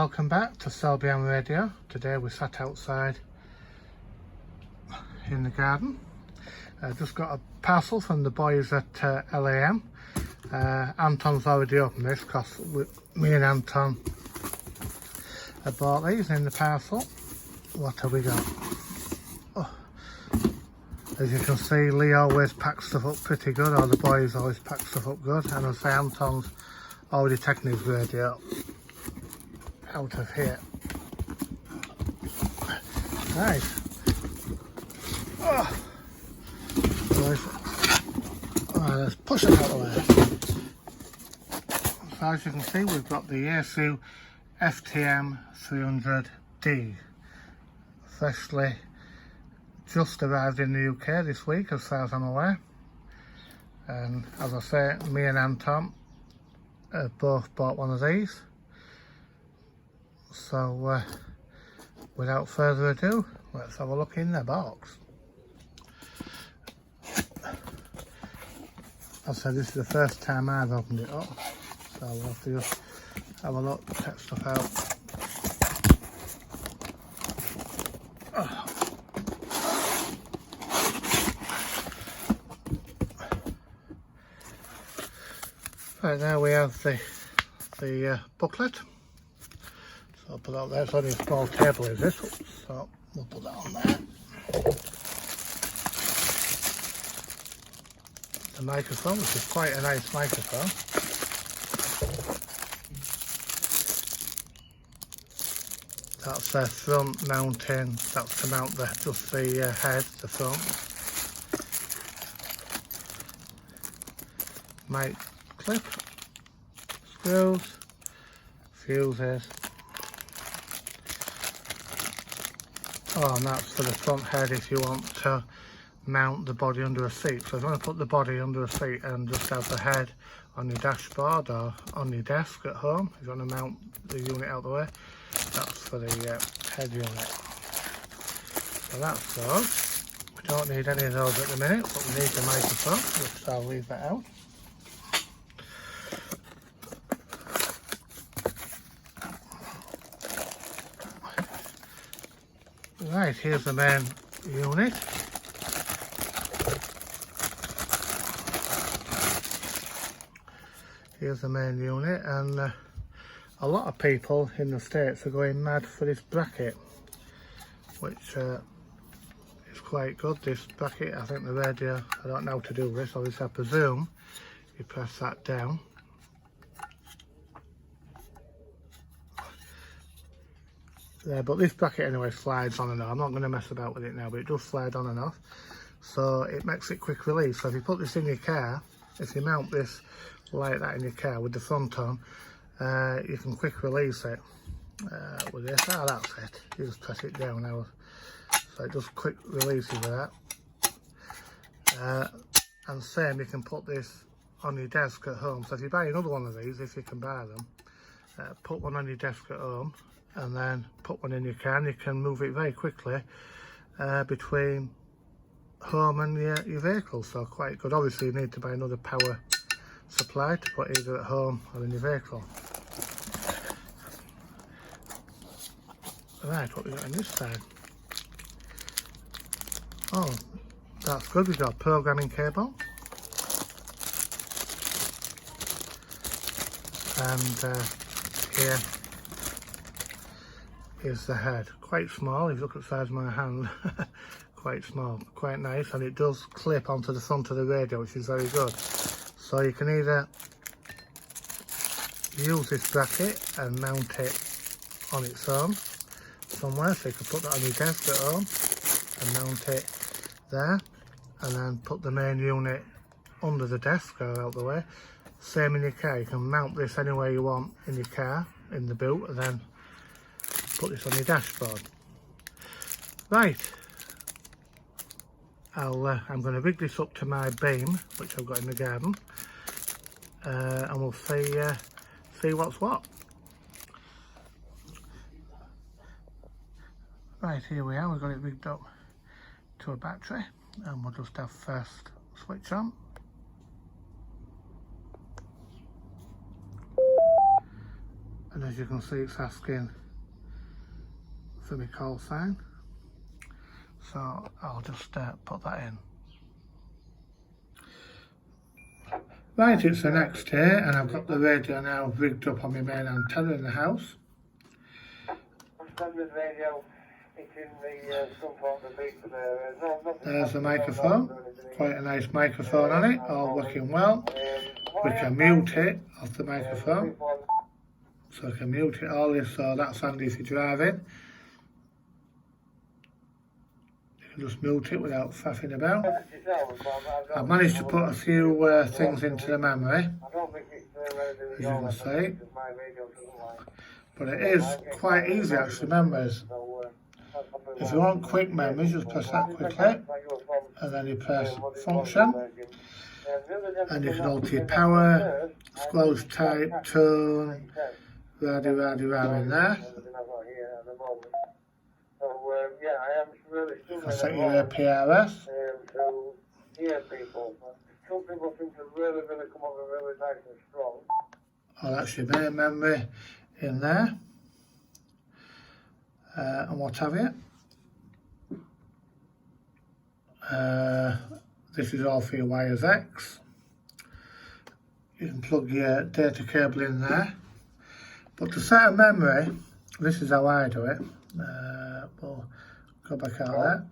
Welcome back to Selby Radio. Today we sat outside in the garden. Just got a parcel from the boys at LAM. Anton's already opened this because me and Anton have bought these in the parcel. What have we got? Oh. As you can see, Lee always packs stuff up pretty good, or the boys always pack stuff up good, and I say Anton's already taken his radio out of here. Nice. Oh. Right, let's push it out of the way. So as you can see, we've got the Yaesu FTM-300D. Freshly just arrived in the UK this week, as far as I'm aware. And as I say, me and Anton both bought one of these. So without further ado, let's have a look in the box. I said this is the first time I've opened it up, so we'll have to just have a look, take stuff out. Right, there we have the booklet. So I'll put that there. It's only a small table, is this? So we'll put that on there. The microphone, which is quite a nice microphone. That's the front mounting. That's to mount just the head, the front. Mic clip, screws, fuses. Oh, and that's for the front head if you want to mount the body under a seat. So if you want to put the body under a seat and just have the head on your dashboard or on your desk at home, if you want to mount the unit out the way, that's for the head unit. So that's those. We don't need any of those at the minute, but we need the microphone, which I'll leave that out. Right, here's the main unit. Here's the main unit, and a lot of people in the States are going mad for this bracket, which is quite good, this bracket. I think the radio, I don't know how to do this, obviously I presume you press that down. There, but this bracket anyway slides on and off. I'm not going to mess about with it now, but it does slide on and off, so it makes it quick release. So if you put this in your car, if you mount this like that in your car with the front on, you can quick release it with this. Oh, that's it. You just press it down now, so it does quick releases with that. And same, you can put this on your desk at home. So if you buy another one of these, if you can buy them, put one on your desk at home and then put one in your car, and you can move it very quickly between home and your vehicle. So quite good. Obviously you need to buy another power supply to put either at home or in your vehicle. Right, what we got on this side? Oh, that's good. We've got a programming cable, and here is the head. Quite small. If you look at the size of my hand, quite small, quite nice, and it does clip onto the front of the radio, which is very good. So you can either use this bracket and mount it on its own somewhere, so you can put that on your desk at home and mount it there, and then put the main unit under the desk or out the way. Same in your car, you can mount this anywhere you want in your car, in the boot, and then put this on your dashboard. Right, I'm going to rig this up to my beam, which I've got in the garden, and we'll see what's what. Right, here we are. We've got it rigged up to a battery, and we'll just have first switch on. and as you can see it's asking for my call sign, so I'll just put that in. Right, it's the next day and I've got the radio now rigged up on my main antenna in the house. There's the microphone, quite a nice microphone on it, all working well. We can mute it off the microphone, so I can mute it all this, so that's handy if you're driving. Just mute it without faffing about. I've managed to put a few things into the memory, as you can see, but it is quite easy actually, memories. If you want quick memories, just press that quickly, and then you press function, and you can alter your power, squelch type, tone, radio in there. You can set your PRS. Oh, that's your main memory in there, and what have you. This is all for your wires X. You can plug your data cable in there, but to set a memory, this is how I do it. We'll go back out there.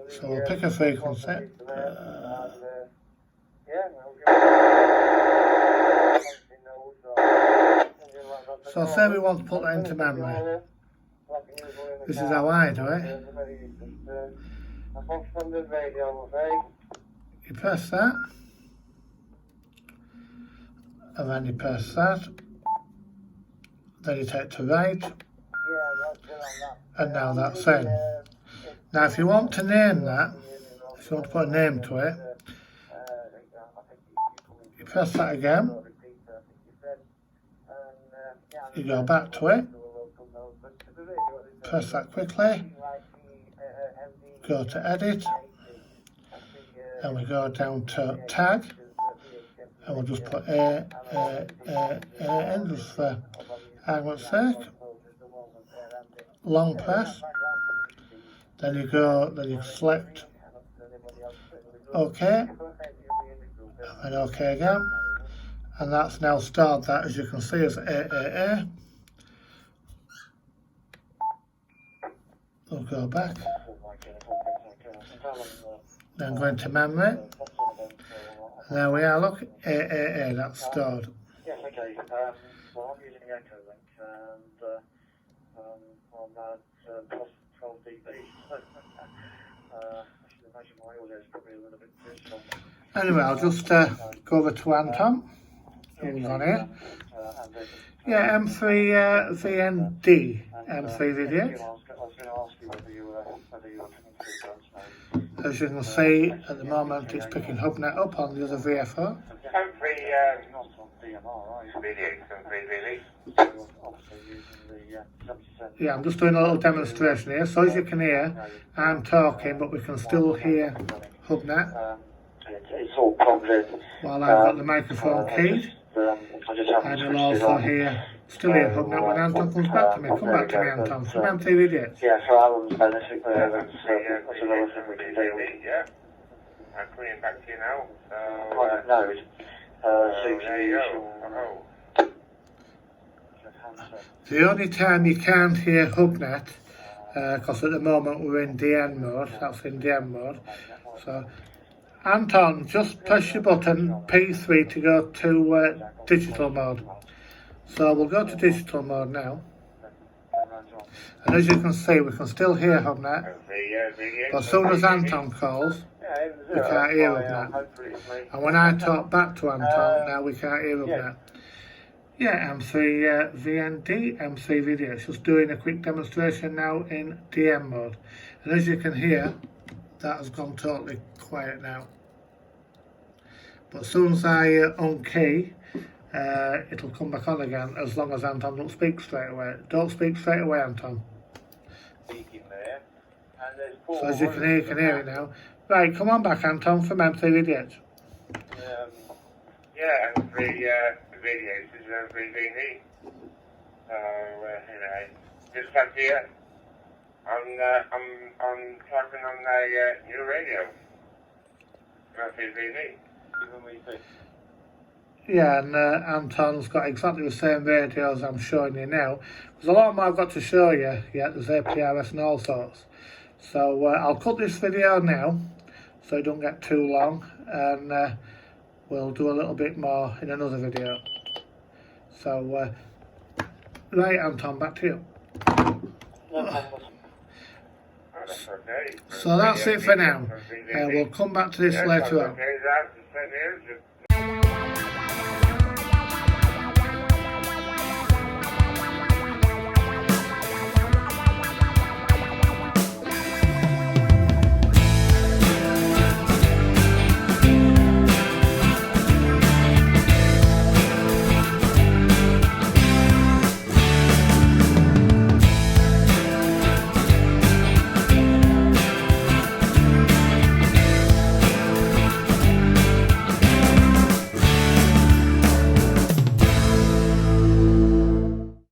So we'll pick a frequency. So say we want to put that into memory. This is how I do it. You press that, and then you press that, then you take to right, and now that's in. Now if you want to name that, if you want to put a name to it, you press that again, you go back to it, press that quickly, go to edit, and we go down to tag, and we'll just put A in just for argument's sake. Long press, then you go, then you select OK, and OK again, and that's now stored that, as you can see, as A. We'll go back, then go into memory. There we are, look, A, that's stored. Yes, okay. Well, I'm using the Echo link, and on that plus 12 dB. I should imagine my audio is probably a little bit too strong. Anyway, I'll just go over to Anton, who's on here. Yeah, M3VND, M3VD. I was going to ask you whether you were coming through. As you can see, at the moment it's picking HubNet up on the other VFO. Not on DMR, right? Yeah, I'm just doing a little demonstration here. So as you can hear, I'm talking, but we can still hear HubNet. It's all plugged in. While I've got the microphone keyed, and you'll also hear, still hear HubNet when Anton comes back to me. Come back to me, Anton, from M3D. Yeah, so Alan's benefit there, that's another thing we can deal with. Yeah, I'm coming back to you now. Private node, there you go. The only time you can't hear HubNet, because at the moment we're in DN mode, that's in DN mode. So, Anton, just press your button P3 to go to digital mode. So we'll go to digital mode now. And as you can see, we can still hear HubNet, but as soon as Anton calls, we can't hear HubNet. And when I talk back to Anton, now we can't hear HubNet. Yeah, M3VND, M3VD. It's just doing a quick demonstration now in DM mode. And as you can hear, that has gone totally quiet now. But as soon as I unkey, it'll come back on again, as long as Anton don't speak straight away. Don't speak straight away, Anton. So as you can hear it now. Right, come on back, Anton, from M3D. Yeah, and the videos is everything. So, just back here. I'm talking on the new radio. MTV. Even we think. Yeah, and Anton's got exactly the same radios I'm showing you now. There's a lot more I've got to show you yet. There's APRS and all sorts. So I'll cut this video now so it don't get too long, and we'll do a little bit more in another video. So, right, Anton, back to you. Okay. So that's it for now. We'll come back to this later on. Okay, that's the